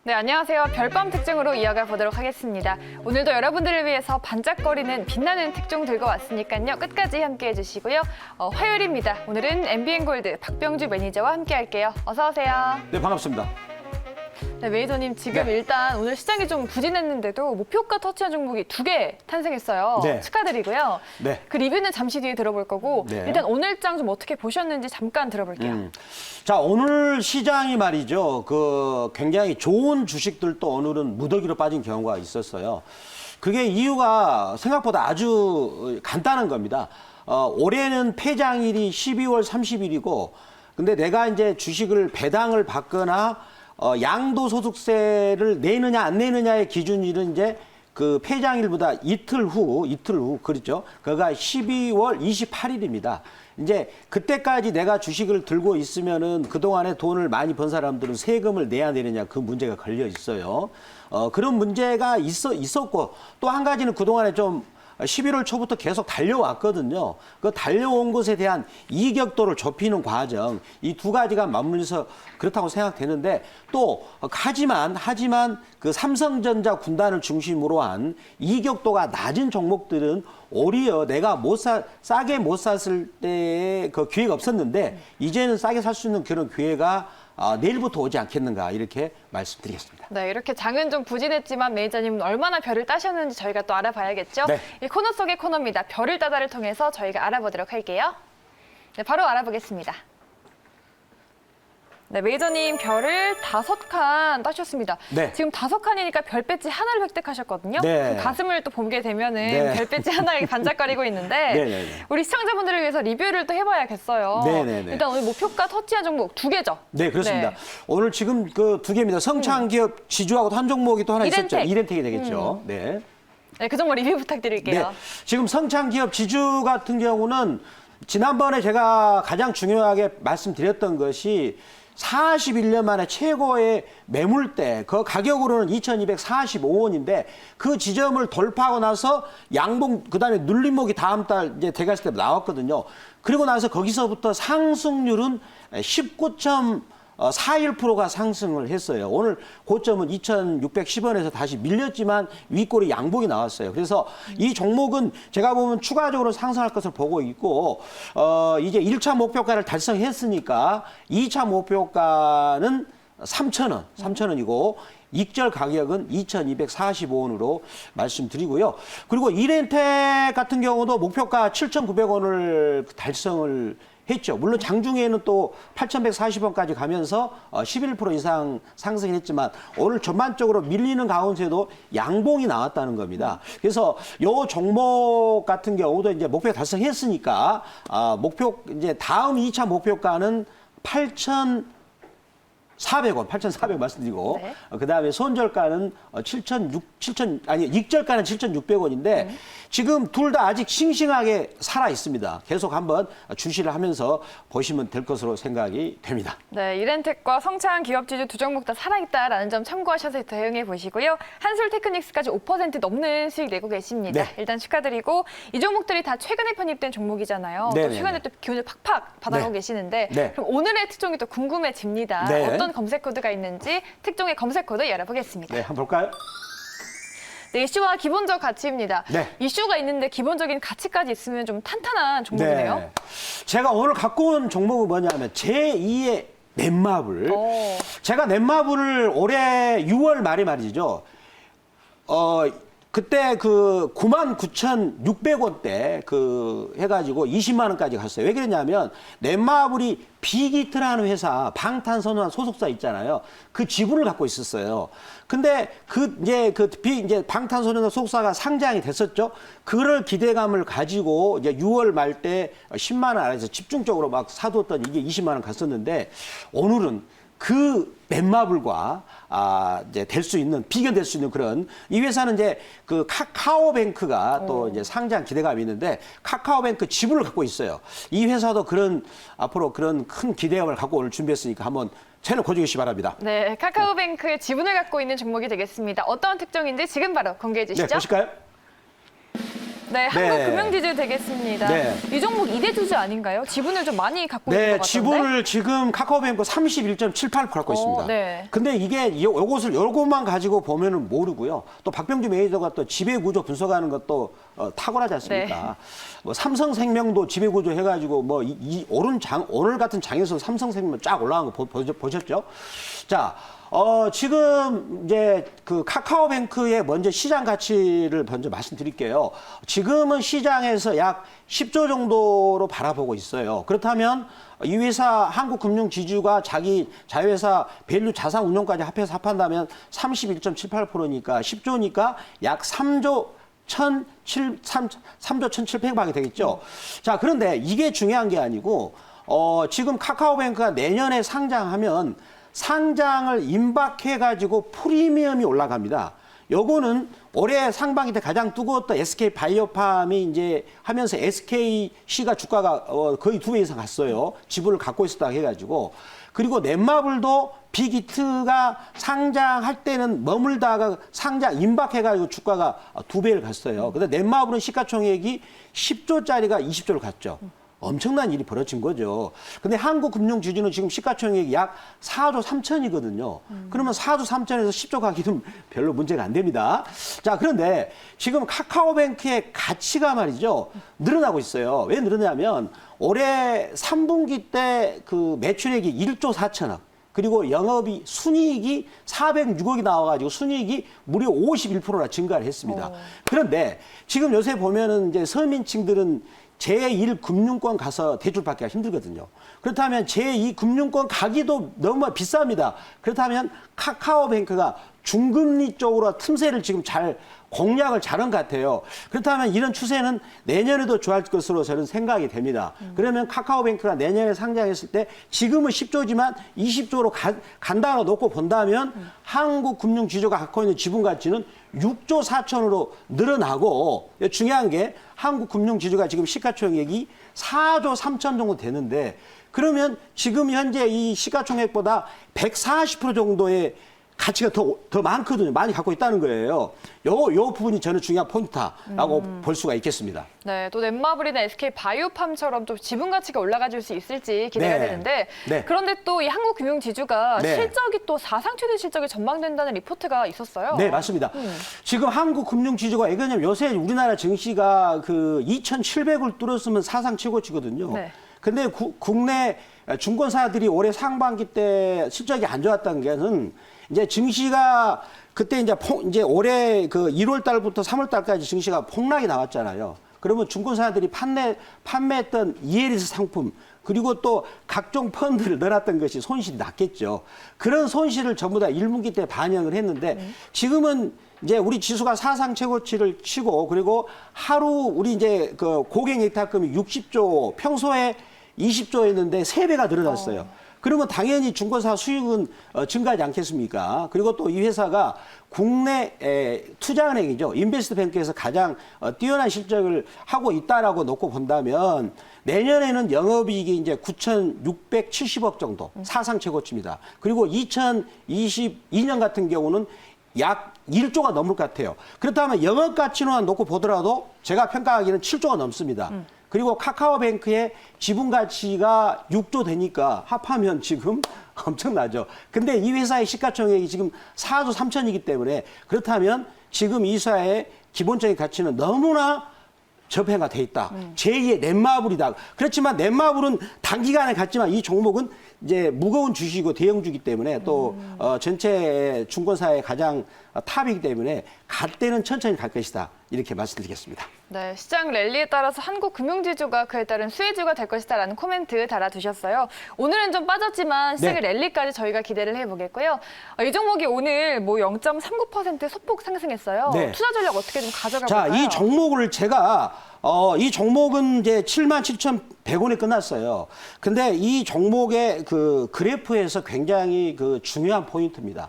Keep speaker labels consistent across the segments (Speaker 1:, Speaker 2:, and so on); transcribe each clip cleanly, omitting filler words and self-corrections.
Speaker 1: 네, 안녕하세요. 별밤 특종으로 이어가 보도록 하겠습니다. 오늘도 여러분들을 위해서 반짝거리는 빛나는 특종 들고 왔으니까요. 끝까지 함께해 주시고요. 화요일입니다. 오늘은 MBN골드 박병주 매니저와 함께 할게요. 어서 오세요.
Speaker 2: 네, 반갑습니다.
Speaker 1: 네, 매니저님 지금 일단 오늘 시장이 좀 부진했는데도 목표가 터치한 종목이 2개 탄생했어요.
Speaker 2: 네.
Speaker 1: 축하드리고요.
Speaker 2: 네.
Speaker 1: 그 리뷰는 잠시 뒤에 들어볼 거고
Speaker 2: 네.
Speaker 1: 일단 오늘장 좀 어떻게 보셨는지 잠깐 들어볼게요.
Speaker 2: 자, 오늘 시장이 말이죠. 굉장히 좋은 주식들도 오늘은 무더기로 빠진 경우가 있었어요. 그게 이유가 생각보다 아주 간단한 겁니다. 올해는 폐장일이 12월 30일이고, 근데 내가 이제 주식을 배당을 받거나 양도소득세를 내느냐 안 내느냐의 기준일은 이제 그 폐장일보다 이틀 후, 그렇죠. 그가 12월 28일입니다. 이제 그때까지 내가 주식을 들고 있으면은 그동안에 돈을 많이 번 사람들은 세금을 내야 되느냐 그 문제가 걸려 있어요. 그런 문제가 있었고 또 한 가지는 그동안에 좀 11월 초부터 계속 달려왔거든요. 그 달려온 것에 대한 이격도를 좁히는 과정, 이 두 가지가 맞물려서 그렇다고 생각되는데 또 하지만 그 삼성전자 군단을 중심으로 한 이격도가 낮은 종목들은 오히려 내가 싸게 못 샀을 때의 그 기회가 없었는데 이제는 싸게 살 수 있는 그런 기회가 내일부터 오지 않겠는가 이렇게 말씀드리겠습니다.
Speaker 1: 네, 이렇게 장은 좀 부진했지만 매니저님은 얼마나 별을 따셨는지 저희가 또 알아봐야겠죠?
Speaker 2: 네.
Speaker 1: 이 코너 속의 코너입니다. 별을 따다를 통해서 저희가 알아보도록 할게요. 네, 바로 알아보겠습니다. 네, 매니저님 별을 5칸 따셨습니다.
Speaker 2: 네.
Speaker 1: 지금 5칸이니까 별 배지 하나를 획득하셨거든요.
Speaker 2: 네.
Speaker 1: 그 가슴을 또 보게 되면은
Speaker 2: 네.
Speaker 1: 별 배지 하나가 반짝거리고 있는데
Speaker 2: 네네네.
Speaker 1: 우리 시청자분들을 위해서 리뷰를 또 해봐야겠어요.
Speaker 2: 네네네.
Speaker 1: 일단 오늘 목표가 터치한 종목 2개죠?
Speaker 2: 네, 그렇습니다.
Speaker 1: 네.
Speaker 2: 오늘 지금 그 2개입니다. 성창기업 지주하고 한 종목이 또 하나 있었죠.
Speaker 1: 이렌텍.
Speaker 2: 이렌텍이 되겠죠. 네.
Speaker 1: 네, 그 종목 리뷰 부탁드릴게요.
Speaker 2: 네. 지금 성창기업 지주 같은 경우는 지난번에 제가 가장 중요하게 말씀드렸던 것이 41년 만에 최고의 매물대, 그 가격으로는 2,245원인데 그 지점을 돌파하고 나서 양봉, 그 다음에 눌림목이 다음 달 이제 돼갔을 때 나왔거든요. 그리고 나서 거기서부터 상승률은 19.41%가 상승을 했어요. 오늘 고점은 2,610원에서 다시 밀렸지만 윗골이 양봉이 나왔어요. 그래서 이 종목은 제가 보면 추가적으로 상승할 것을 보고 있고, 이제 1차 목표가를 달성했으니까 2차 목표가는 3,000원이고, 익절 가격은 2,245원으로 말씀드리고요. 그리고 이렌텍 같은 경우도 목표가 7,900원을 달성을 했죠. 물론 장중에는 또 8,140원까지 가면서 11% 이상 상승했지만 오늘 전반적으로 밀리는 가운데도 양봉이 나왔다는 겁니다. 그래서 요 종목 같은 경우도 이제 목표 달성했으니까 이제 다음 2차 목표가는 8,400 말씀드리고,
Speaker 1: 네.
Speaker 2: 그 다음에 손절가는 익절가는 7,600원인데, 지금 둘 다 아직 싱싱하게 살아 있습니다. 계속 한번 주시를 하면서 보시면 될 것으로 생각이 됩니다.
Speaker 1: 네, 이렌텍과 성창 기업지주 두 종목 다 살아있다라는 점 참고하셔서 대응해 보시고요. 한솔테크닉스까지 5% 넘는 수익 내고 계십니다.
Speaker 2: 네.
Speaker 1: 일단 축하드리고 이 종목들이 다 최근에 편입된 종목이잖아요. 또
Speaker 2: 네네네.
Speaker 1: 최근에 또 기운을 팍팍 받아가고
Speaker 2: 네.
Speaker 1: 계시는데
Speaker 2: 네.
Speaker 1: 그럼 오늘의 특종이 또 궁금해집니다.
Speaker 2: 네.
Speaker 1: 어떤 검색 코드가 있는지 특종의 검색 코드 열어보겠습니다.
Speaker 2: 네, 한번 볼까요?
Speaker 1: 네, 이슈와 기본적 가치입니다.
Speaker 2: 네.
Speaker 1: 이슈가 있는데 기본적인 가치까지 있으면 좀 탄탄한 종목이네요.
Speaker 2: 네. 제가 오늘 갖고 온 종목은 뭐냐면 제2의 넷마블.
Speaker 1: 오.
Speaker 2: 제가 넷마블을 올해 6월 말에 말이죠. 그때 그 99,600원대 해가지고 20만 원까지 갔어요. 왜 그랬냐면 넷마블이 빅히트라는 회사 방탄소년단 소속사 있잖아요. 그 지분을 갖고 있었어요. 근데 이제 방탄소년단 소속사가 상장이 됐었죠. 그럴 기대감을 가지고 이제 6월 말 때 10만 원 안에서 집중적으로 막 사두었더니 이게 20만 원 갔었는데 오늘은 그 넷마블과 이제 비견될 수 있는 그런 이 회사는 이제 그 카카오뱅크가 또 이제 상장 기대감이 있는데 카카오뱅크 지분을 갖고 있어요. 이 회사도 앞으로 그런 큰 기대감을 갖고 오늘 준비했으니까 한번 채널 고정해주시기 바랍니다.
Speaker 1: 네, 카카오뱅크의 지분을 갖고 있는 종목이 되겠습니다. 어떤 특종인지 지금 바로 공개해 주시죠.
Speaker 2: 네, 보실까요?
Speaker 1: 네, 한국금융지주 되겠습니다.
Speaker 2: 네.
Speaker 1: 이 종목 2대 주주 아닌가요? 지분을 좀 많이 갖고 있는 것
Speaker 2: 네,
Speaker 1: 같던데?
Speaker 2: 지분을 지금 카카오뱅크 31.78% 갖고 있습니다.
Speaker 1: 네.
Speaker 2: 근데 이게 요것만 가지고 보면은 모르고요. 또 박병주 매니저가 또 지배구조 분석하는 것도 탁월하지 않습니까?
Speaker 1: 네.
Speaker 2: 뭐 삼성생명도 지배구조 해가지고 뭐 오늘 같은 장에서 삼성생명 쫙 올라간 거 보셨죠? 자, 지금 이제 그 카카오뱅크의 먼저 시장 가치를 먼저 말씀드릴게요. 지금은 시장에서 약 10조 정도로 바라보고 있어요. 그렇다면 이 회사 한국금융지주가 자기 자회사 밸류 자산 운용까지 합한다면 31.78%니까 10조니까 약 3조 1,700억이 되겠죠. 자, 그런데 이게 중요한 게 아니고 지금 카카오뱅크가 내년에 상장하면 상장을 임박해가지고 프리미엄이 올라갑니다. 요거는 올해 상반기 때 가장 뜨거웠던 SK 바이오팜이 이제 하면서 SKC가 주가가 거의 2배 이상 갔어요. 지분을 갖고 있었다 해가지고. 그리고 넷마블도 빅히트가 상장할 때는 머물다가 상장 임박해가지고 주가가 2배를 갔어요. 근데 넷마블은 시가총액이 10조짜리가 20조를 갔죠. 엄청난 일이 벌어진 거죠. 근데 한국금융지주는 지금 시가총액이 약 4조 3천이거든요. 그러면 4조 3천에서 10조 가기는 별로 문제가 안 됩니다. 자, 그런데 지금 카카오뱅크의 가치가 말이죠. 늘어나고 있어요. 왜 늘어나냐면 올해 3분기 때 그 매출액이 1조 4천억. 그리고 영업이 순이익이 406억이 나와가지고 순이익이 무려 51%나 증가를 했습니다. 그런데 지금 요새 보면은 이제 서민층들은 제1금융권 가서 대출 받기가 힘들거든요. 그렇다면 제2금융권 가기도 너무 비쌉니다. 그렇다면 카카오뱅크가 중금리 쪽으로 틈새를 지금 잘 공략을 잘한 것 같아요. 그렇다면 이런 추세는 내년에도 좋아할 것으로 저는 생각이 됩니다. 그러면 카카오뱅크가 내년에 상장했을 때 지금은 10조지만 20조로 간다고 놓고 본다면 한국금융지주가 갖고 있는 지분 가치는 6조 4천으로 늘어나고 중요한 게 한국금융지주가 지금 시가총액이 4조 3천 정도 되는데 그러면 지금 현재 이 시가총액보다 140% 정도의 가치가 더 많거든요. 많이 갖고 있다는 거예요. 요 부분이 저는 중요한 포인트라고 볼 수가 있겠습니다.
Speaker 1: 네, 또 넷마블이나 SK 바이오팜처럼 좀 지분 가치가 올라가줄 수 있을지 기대가
Speaker 2: 네.
Speaker 1: 되는데
Speaker 2: 네.
Speaker 1: 그런데 또 이 한국금융지주가
Speaker 2: 네.
Speaker 1: 실적이 또 사상 최대 실적이 전망된다는 리포트가 있었어요.
Speaker 2: 네, 맞습니다. 지금 한국금융지주가 왜냐면 요새 우리나라 증시가 그 2,700을 뚫었으면 사상 최고치거든요.
Speaker 1: 네.
Speaker 2: 근데 국내 증권사들이 올해 상반기 때 실적이 안 좋았다는 게는 이제 증시가 그때 이제 올해 그 1월 달부터 3월 달까지 증시가 폭락이 나왔잖아요. 그러면 증권사들이 판매했던 ELS 상품 그리고 또 각종 펀드를 넣어놨던 것이 손실이 났겠죠. 그런 손실을 전부 다 1분기 때 반영을 했는데 지금은 이제 우리 지수가 사상 최고치를 치고 그리고 하루 우리 이제 그 고객 예탁금이 60조 평소에 20조였는데 3배가 늘어났어요. 그러면 당연히 증권사 수익은 증가하지 않겠습니까? 그리고 또 이 회사가 국내 투자은행이죠. 인베스트뱅크에서 가장 뛰어난 실적을 하고 있다라고 놓고 본다면 내년에는 영업이익이 이제 9,670억 정도 사상 최고치입니다. 그리고 2022년 같은 경우는 약 1조가 넘을 것 같아요. 그렇다면 영업 가치로만 놓고 보더라도 제가 평가하기는 7조가 넘습니다. 그리고 카카오뱅크의 지분 가치가 6조 되니까 합하면 지금 엄청나죠. 근데 이 회사의 시가총액이 지금 4조 3천이기 때문에 그렇다면 지금 이 회사의 기본적인 가치는 너무나 저평가 돼 있다. 제2의 넷마블이다. 그렇지만 넷마블은 단기간에 갔지만 이 종목은 이제 무거운 주식이고 대형주기 때문에 또 전체 증권사의 가장 탑이기 때문에 갈 때는 천천히 갈 것이다. 이렇게 말씀드리겠습니다.
Speaker 1: 네, 시장 랠리에 따라서 한국금융지주가 그에 따른 수혜주가 될 것이다라는 코멘트 달아주셨어요. 오늘은 좀 빠졌지만 시장의
Speaker 2: 네.
Speaker 1: 랠리까지 저희가 기대를 해보겠고요. 이 종목이 오늘 뭐 0.39% 소폭 상승했어요.
Speaker 2: 네.
Speaker 1: 투자 전략 어떻게 좀 가져가
Speaker 2: 자,
Speaker 1: 볼까요?
Speaker 2: 이 종목을 제가 이 종목은 이제 77,100원에 끝났어요. 근데 이 종목의 그 그래프에서 굉장히 그 중요한 포인트입니다.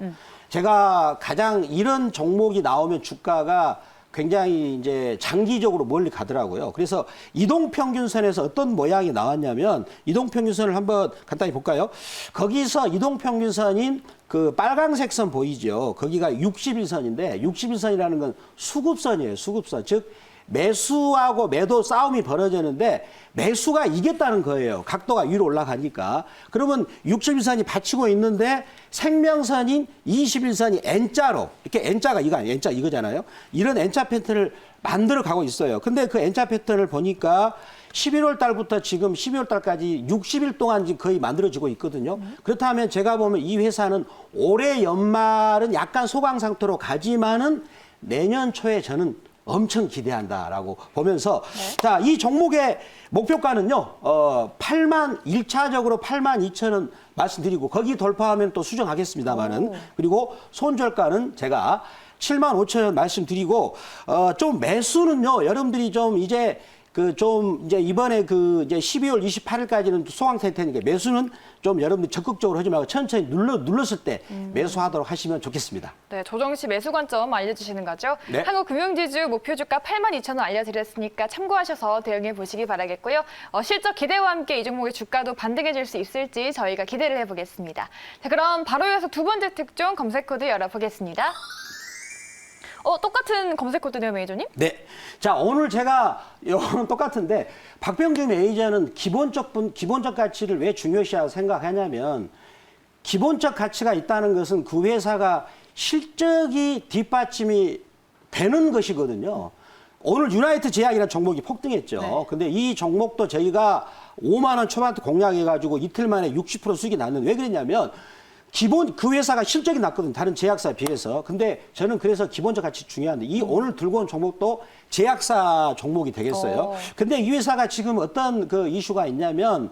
Speaker 2: 제가 가장 이런 종목이 나오면 주가가 굉장히 이제 장기적으로 멀리 가더라고요. 그래서 이동평균선에서 어떤 모양이 나왔냐면 이동평균선을 한번 간단히 볼까요? 거기서 이동평균선인 그 빨강색 선 보이죠? 거기가 61선인데 61선이라는 건 수급선이에요. 수급선. 즉 매수하고 매도 싸움이 벌어지는데 매수가 이겼다는 거예요. 각도가 위로 올라가니까. 그러면 60일선이 받치고 있는데 생명선인 21선이 N자로, 이렇게 N자가 이거 아니에요. N자 이거잖아요. 이런 N자 패턴을 만들어 가고 있어요. 근데 그 N자 패턴을 보니까 11월 달부터 지금 12월 달까지 60일 동안 지금 거의 만들어지고 있거든요. 그렇다면 제가 보면 이 회사는 올해 연말은 약간 소강 상태로 가지만은 내년 초에 저는 엄청 기대한다라고 보면서 자, 이 종목의 목표가는요. 1차적으로 82,000원 말씀드리고 거기 돌파하면 또 수정하겠습니다만은 그리고 손절가는 제가 75,000원 말씀드리고 좀 매수는요. 여러분들이 좀 이제 이제 이번에 이제 12월 28일까지는 소강 상태니까 매수는 좀 여러분들 적극적으로 하지 말고 천천히 눌렀을 때 매수하도록 하시면 좋겠습니다.
Speaker 1: 네, 조정 시 매수 관점 알려주시는 거죠.
Speaker 2: 네.
Speaker 1: 한국금융지주 목표주가 82,000원 알려드렸으니까 참고하셔서 대응해 보시기 바라겠고요. 실적 기대와 함께 이 종목의 주가도 반등해질 수 있을지 저희가 기대를 해보겠습니다. 자, 그럼 바로 이어서 두 번째 특종 검색 코드 열어보겠습니다. 똑같은 검색 코드네요, 매니저님?
Speaker 2: 네. 자, 오늘 제가 이거는 똑같은데 박병주 매니저는 기본적 가치를 왜 중요시하고 생각하냐면 기본적 가치가 있다는 것은 그 회사가 실적이 뒷받침이 되는 것이거든요. 오늘 유나이트 제약이라는 종목이 폭등했죠.
Speaker 1: 네.
Speaker 2: 근데 이 종목도 저희가 5만 원 초반대 공략해가지고 이틀 만에 60% 수익이 났는데 왜 그랬냐면 그 회사가 실적이 낮거든요. 다른 제약사에 비해서. 근데 저는 그래서 기본적 가치 중요한데 오늘 들고 온 종목도 제약사 종목이 되겠어요. 근데 이 회사가 지금 어떤 이슈가 있냐면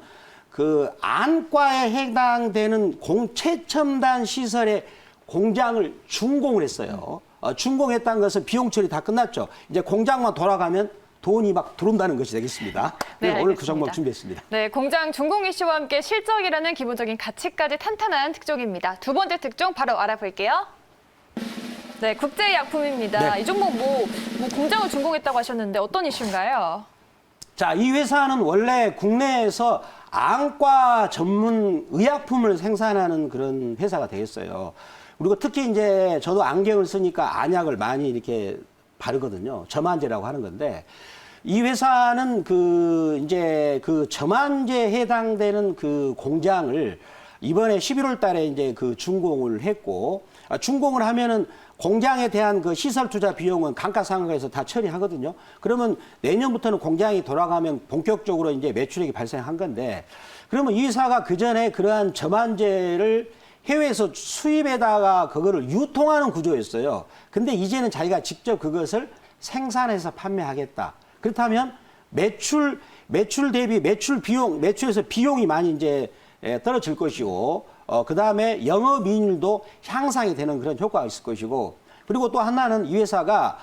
Speaker 2: 안과에 해당되는 최첨단 시설의 공장을 준공을 했어요. 준공했다는 것은 비용 처리 다 끝났죠. 이제 공장만 돌아가면 돈이 막 들어온다는 것이 되겠습니다.
Speaker 1: 네,
Speaker 2: 오늘 그 종목 준비했습니다.
Speaker 1: 네, 공장 준공 이슈와 함께 실적이라는 기본적인 가치까지 탄탄한 특종입니다. 두 번째 특종 바로 알아볼게요. 네, 국제약품입니다.
Speaker 2: 네.
Speaker 1: 이 종목 공장을 준공했다고 하셨는데 어떤 이슈인가요?
Speaker 2: 자, 이 회사는 원래 국내에서 안과 전문 의약품을 생산하는 그런 회사가 되겠어요. 그리고 특히 이제 저도 안경을 쓰니까 안약을 많이 이렇게 바르거든요. 점안제라고 하는 건데 이 회사는 이제 점안제에 해당되는 공장을 이번에 11월 달에 이제 준공을 했고 준공을 하면은 공장에 대한 시설 투자 비용은 감가상각에서 다 처리하거든요. 그러면 내년부터는 공장이 돌아가면 본격적으로 이제 매출액이 발생한 건데 그러면 이 회사가 그전에 그러한 점안제를 해외에서 수입에다가 그거를 유통하는 구조였어요. 근데 이제는 자기가 직접 그것을 생산해서 판매하겠다. 그렇다면 매출 대비 매출에서 비용이 많이 이제 떨어질 것이고, 그 다음에 영업이익률도 향상이 되는 그런 효과가 있을 것이고, 그리고 또 하나는 이 회사가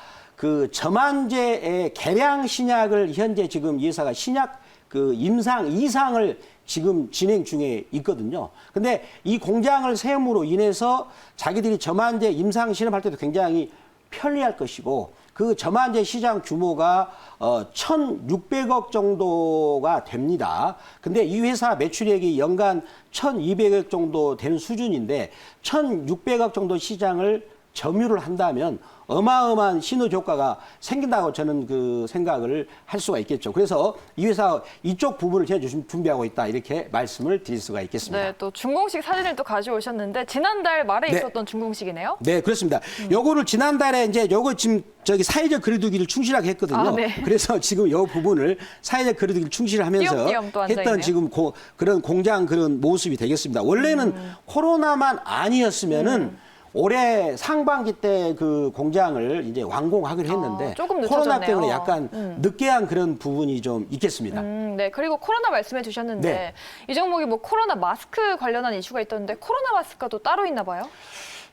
Speaker 2: 점안제의 개량 신약을 현재 지금 이 회사가 신약 임상 2상을 지금 진행 중에 있거든요. 근데 이 공장을 세움으로 인해서 자기들이 점안제 임상 실험할 때도 굉장히 편리할 것이고 그 점안제 시장 규모가 1,600억 정도가 됩니다. 근데 이 회사 매출액이 연간 1,200억 정도 되는 수준인데 1,600억 정도 시장을 점유를 한다면 어마어마한 시너지 효과가 생긴다고 저는 생각을 할 수가 있겠죠. 그래서 이 회사 이쪽 부분을 제가 준비하고 있다 이렇게 말씀을 드릴 수가 있겠습니다.
Speaker 1: 네, 또 준공식 사진을 또 가져오셨는데 지난달 말에 있었던 준공식이네요.
Speaker 2: 네, 그렇습니다. 요거를 지난달에 이제 요거 지금 사회적 거리두기를 충실하게 했거든요.
Speaker 1: 네.
Speaker 2: 그래서 지금 요 부분을 사회적 거리두기를 충실하면서
Speaker 1: 띄엄띄엄 또 앉아있네요.
Speaker 2: 했던 지금 그런 공장 그런 모습이 되겠습니다. 원래는 코로나만 아니었으면은 올해 상반기 때 공장을 이제 완공하기로 했는데
Speaker 1: 조금
Speaker 2: 코로나
Speaker 1: 늦춰졌네요.
Speaker 2: 때문에 약간 늦게 한 그런 부분이 좀 있겠습니다.
Speaker 1: 네, 그리고 코로나 말씀해 주셨는데
Speaker 2: 네.
Speaker 1: 이 종목이 코로나 마스크 관련한 이슈가 있던데 코로나 마스크가 또 따로 있나 봐요?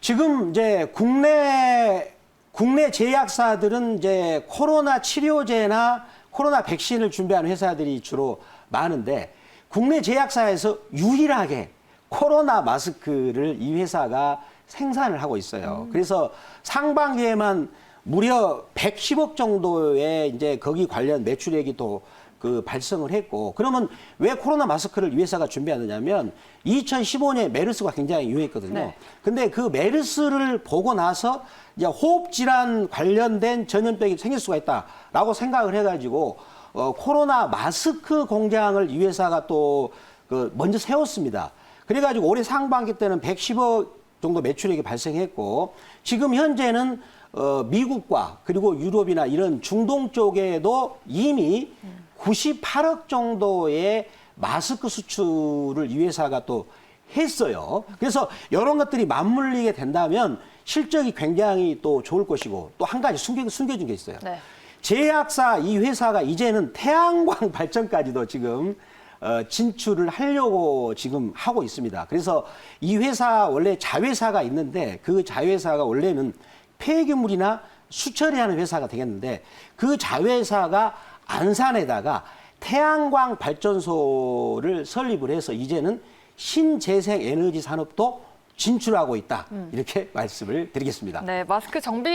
Speaker 2: 지금 이제 국내 제약사들은 이제 코로나 치료제나 코로나 백신을 준비하는 회사들이 주로 많은데 국내 제약사에서 유일하게 코로나 마스크를 이 회사가 생산을 하고 있어요. 그래서 상반기에만 무려 110억 정도의 이제 거기 관련 매출액이 또 그 발생을 했고 그러면 왜 코로나 마스크를 이 회사가 준비하느냐면 2015년에 메르스가 굉장히 유행했거든요.
Speaker 1: 네.
Speaker 2: 근데 그 메르스를 보고 나서 이제 호흡 질환 관련된 전염병이 생길 수가 있다라고 생각을 해가지고 코로나 마스크 공장을 이 회사가 또 그 먼저 세웠습니다. 그래가지고 올해 상반기 때는 110억 정도 매출액이 발생했고 지금 현재는 미국과 그리고 유럽이나 이런 중동 쪽에도 이미 98억 정도의 마스크 수출을 이 회사가 또 했어요. 그래서 이런 것들이 맞물리게 된다면 실적이 굉장히 또 좋을 것이고 또 한 가지 숨겨진 게 있어요.
Speaker 1: 네.
Speaker 2: 제약사 이 회사가 이제는 태양광 발전까지도 지금 진출을 하려고 지금 하고 있습니다. 그래서 이 회사 원래 자회사가 있는데 그 자회사가 원래는 폐기물이나 수처리하는 회사가 되겠는데 그 자회사가 안산에다가 태양광 발전소를 설립을 해서 이제는 신재생 에너지 산업도 진출하고 있다. 이렇게 말씀을 드리겠습니다.
Speaker 1: 네, 마스크 정비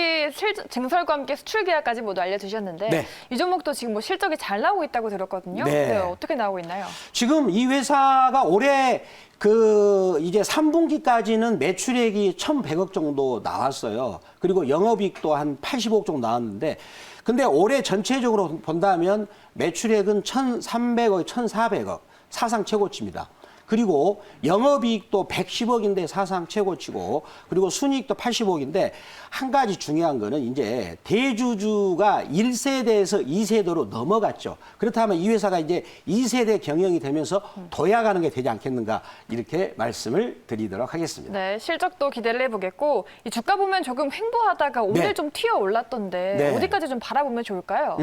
Speaker 1: 증설과 함께 수출 계약까지 모두 알려주셨는데
Speaker 2: 네.
Speaker 1: 이 종목도 지금 뭐 실적이 잘 나오고 있다고 들었거든요.
Speaker 2: 네.
Speaker 1: 어떻게 나오고 있나요?
Speaker 2: 지금 이 회사가 올해 그 이제 3분기까지는 매출액이 1,100억 정도 나왔어요. 그리고 영업이익도 한 85억 정도 나왔는데 근데 올해 전체적으로 본다면 매출액은 1,300억, 1,400억 사상 최고치입니다. 그리고 영업이익도 110억인데 사상 최고치고 그리고 순이익도 80억인데 한 가지 중요한 거는 이제 대주주가 1세대에서 2세대로 넘어갔죠. 그렇다면 이 회사가 이제 2세대 경영이 되면서 도약하는 게 되지 않겠는가 이렇게 말씀을 드리도록 하겠습니다.
Speaker 1: 네, 실적도 기대를 해보겠고 이 주가 보면 조금 횡보하다가 오늘
Speaker 2: 네.
Speaker 1: 좀 튀어 올랐던데
Speaker 2: 네.
Speaker 1: 어디까지 좀 바라보면 좋을까요?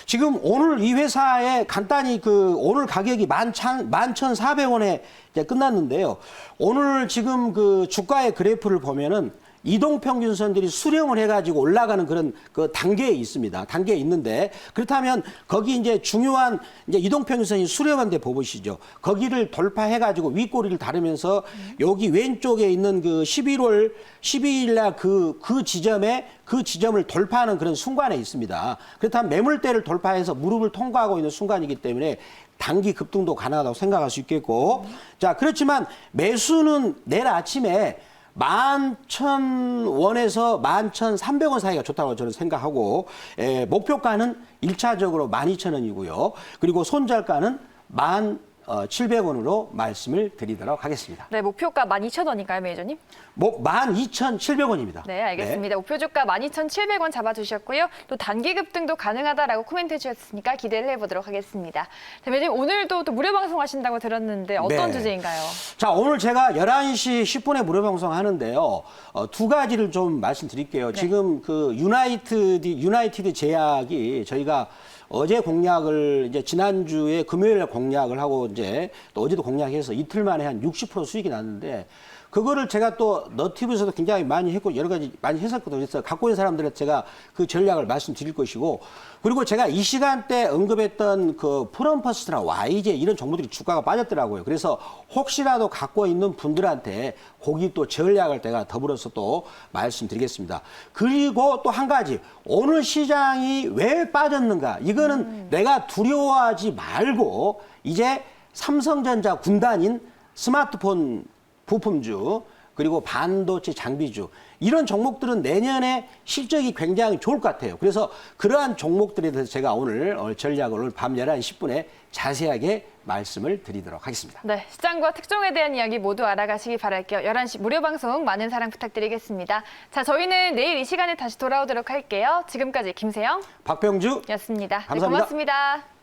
Speaker 2: 지금 오늘 이 회사에 간단히 그 오늘 가격이 11,400원에 이제 끝났는데요. 오늘 지금 그 주가의 그래프를 보면은 이동평균선들이 수렴을 해가지고 올라가는 그런 그 단계에 있습니다. 단계에 있는데 그렇다면 거기 이제 중요한 이제 이동평균선이 수렴한 데 보시죠. 거기를 돌파해가지고 윗꼬리를 다르면서 여기 왼쪽에 있는 그 12일 날 그 지점을 돌파하는 그런 순간에 있습니다. 그렇다면 매물대를 돌파해서 무릎을 통과하고 있는 순간이기 때문에 단기 급등도 가능하다고 생각할 수 있겠고 자 그렇지만 매수는 내일 아침에 11,000원에서 11,300원 사이가 좋다고 저는 생각하고 목표가는 1차적으로 12,000원이고요. 그리고 손절가는 1,700원으로 말씀을 드리도록 하겠습니다.
Speaker 1: 네, 목표가 12,000원인가요, 매니저님?
Speaker 2: 12,700원입니다.
Speaker 1: 네, 알겠습니다. 목표 주가 12,700원 잡아주셨고요. 또 단기 급등도 가능하다라고 코멘트 해주셨으니까 기대를 해보도록 하겠습니다. 대표님 오늘도 또 무료 방송하신다고 들었는데 어떤
Speaker 2: 네.
Speaker 1: 주제인가요?
Speaker 2: 자, 오늘 제가 11시 10분에 무료 방송 하는데요. 두 가지를 좀 말씀드릴게요.
Speaker 1: 네.
Speaker 2: 지금 그 유나이티드 제약이 저희가 어제 공약을 이제 지난주에 금요일에 공약을 하고 이제 또 어제도 공약해서 이틀 만에 한 60% 수익이 났는데 그거를 제가 또 너튜브에서도 굉장히 많이 했고 여러 가지 많이 했었거든요. 그래서 갖고 있는 사람들한테 제가 그 전략을 말씀드릴 것이고 그리고 제가 이 시간대 언급했던 그 프롬퍼스트나 YJ 이런 종목들이 주가가 빠졌더라고요. 그래서 혹시라도 갖고 있는 분들한테 거기 또 전략을 제가 더불어서 또 말씀드리겠습니다. 그리고 또 한 가지 오늘 시장이 왜 빠졌는가 이거는 내가 두려워하지 말고 이제 삼성전자 군단인 스마트폰 부품주 그리고 반도체 장비주 이런 종목들은 내년에 실적이 굉장히 좋을 것 같아요. 그래서 그러한 종목들에 대해서 제가 오늘 전략을 오늘 밤 11시 10분에 자세하게 말씀을 드리도록 하겠습니다.
Speaker 1: 네, 시장과 특종에 대한 이야기 모두 알아가시기 바랄게요. 11시 무료 방송 많은 사랑 부탁드리겠습니다. 자, 저희는 내일 이 시간에 다시 돌아오도록 할게요. 지금까지 김세영,
Speaker 2: 박병주였습니다.
Speaker 1: 네,
Speaker 2: 감사합니다.
Speaker 1: 고맙습니다.